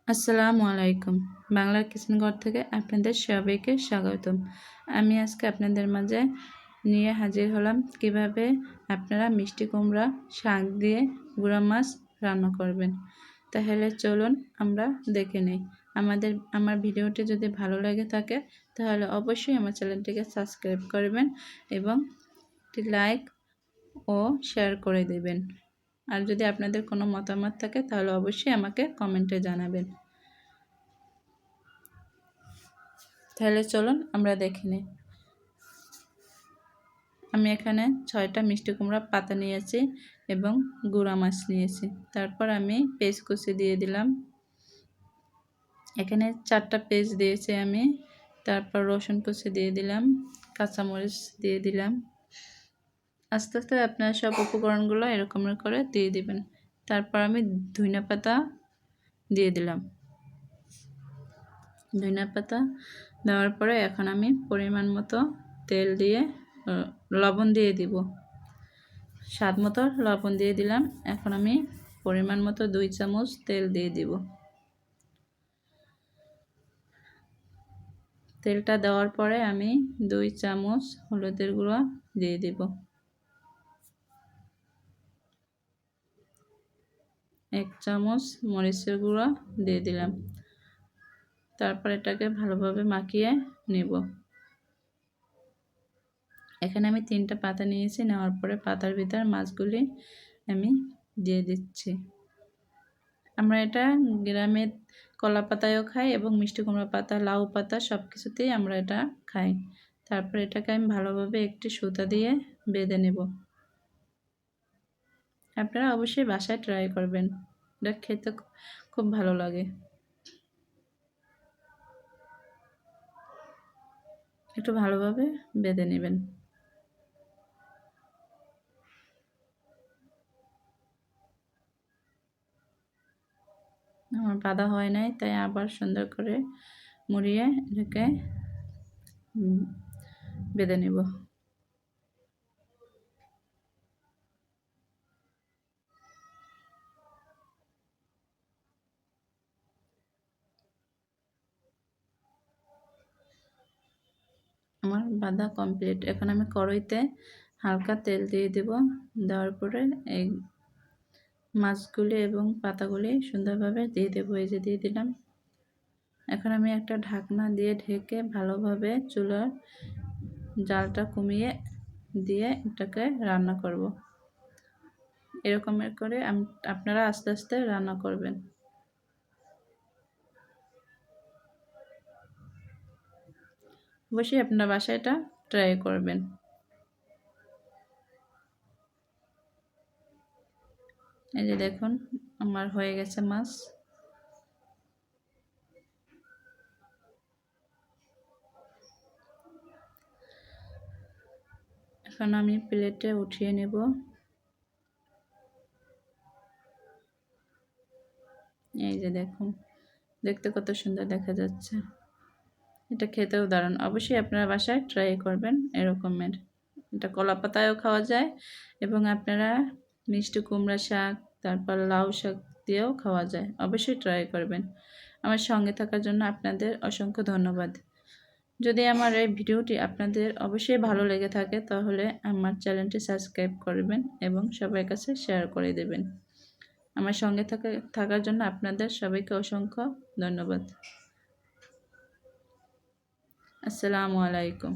আসসালামু আলাইকুম। বাংলার কিচেন ঘর থেকে আপনাদের সবাইকে স্বাগতম। আমি আজকে আপনাদের মাঝে নিয়ে হাজির হলাম কিভাবে আপনারা মিষ্টি কুমড়া শাক দিয়ে গুঁড়া মাছ রান্না করবেন। তাহলে চলুন আমরা দেখে নিই। আমার ভিডিওটি যদি ভালো লেগে থাকে তাহলে অবশ্যই আমার চ্যানেলটিকে সাবস্ক্রাইব করবেন এবং একটি লাইক ও শেয়ার করে দেবেন। আর যদি আপনাদের কোনো মতামত থাকে তাহলে অবশ্যই আমাকে কমেন্টে জানাবেন। তাহলে চলুন আমরা দেখে নিই। আমি এখানে 6টা মিষ্টি কুমড়া পাতা নিয়েছি এবং গুঁড়া মাছ নিয়েছি। তারপর আমি পেঁয়াজ কুচি দিয়ে দিলাম। এখানে 4টা পেঁয়াজ দিয়েছি আমি। তারপর রসুন কুচি দিয়ে দিলাম, কাঁচামরিচ দিয়ে দিলাম। আস্তে আস্তে আপনারা সব উপকরণগুলো এরকম করে দিয়ে দিবেন। তারপর আমি ধনিয়া পাতা দিয়ে দিলাম। ধনিয়া পাতা দেওয়ার পরে এখন আমি পরিমাণ মতো তেল দিয়ে লবণ দিয়ে দিব। স্বাদ মতো লবণ দিয়ে দিলাম। এখন আমি পরিমাণ মতো 2 চামচ তেল দিয়ে দিব। তেলটা দেওয়ার পরে আমি 2 চামচ হলুদের গুঁড়ো দিয়ে দিব। 1 চামচ মরিচের গুঁড়ো দিয়ে দিলাম। তারপর এটাকে ভালোভাবে মাখিয়ে নেব। এখানে আমি 3টা পাতা নিয়েছি। নেওয়ার পরে পাতার ভিতর মাছগুলি আমি দিয়ে দিচ্ছি। আমরা এটা গ্রামে কলা পাতায়ও খাই এবং মিষ্টি কুমড়া পাতা, লাউ পাতা সব কিছুতেই আমরা এটা খাই। তারপর এটাকে আমি ভালোভাবে একটি সুতা দিয়ে বেঁধে নেব। আপনারা অবশ্যই বাসায় ট্রাই করবেন, এটা খেতে খুব ভালো লাগে। একটু ভালোভাবে বেঁধে নেবেন। আমার বাঁধা হয় নাই, তাই আবার সুন্দর করে মুড়িয়ে এটাকে বেঁধে নেব। আমার বাঁধা কমপ্লিট। এখন আমি কড়াইতে হালকা তেল দিয়ে দেব। দেওয়ার পরে এই মাছগুলি এবং পাতাগুলি সুন্দরভাবে দিয়ে দেবো। এই যে দিয়ে দিলাম। এখন আমি একটা ঢাকনা দিয়ে ঢেকে ভালোভাবে চুলার জালটা কমিয়ে দিয়ে এটাকে রান্না করব। এরকমের করে আপনারা আস্তে আস্তে রান্না করবেন। অবশ্যই আপনারা বাসায় এটা ট্রাই করবেন। এই যে দেখুন আমার হয়ে গেছে মাছ। এখন আমি প্লেটে উঠিয়ে নেব। এই যে দেখুন, দেখতে কত সুন্দর দেখা যাচ্ছে। এটা খেতেও দারুণ। অবশ্যই আপনারা বাসায় ট্রাই করবেন এরকমের। এটা কলা পাতায়ও খাওয়া যায় এবং আপনারা মিষ্টি কুমড়া শাক, তারপর লাউ শাক দিয়েও খাওয়া যায়। অবশ্যই ট্রাই করবেন। আমার সঙ্গে থাকার জন্য আপনাদের অসংখ্য ধন্যবাদ। যদি আমার এই ভিডিওটি আপনাদের অবশ্যই ভালো লেগে থাকে তাহলে আমার চ্যানেলটি সাবস্ক্রাইব করবেন এবং সবার কাছে শেয়ার করে দেবেন। আমার সঙ্গে থাকার জন্য আপনাদের সবাইকে অসংখ্য ধন্যবাদ। আসসালামু আলাইকুম।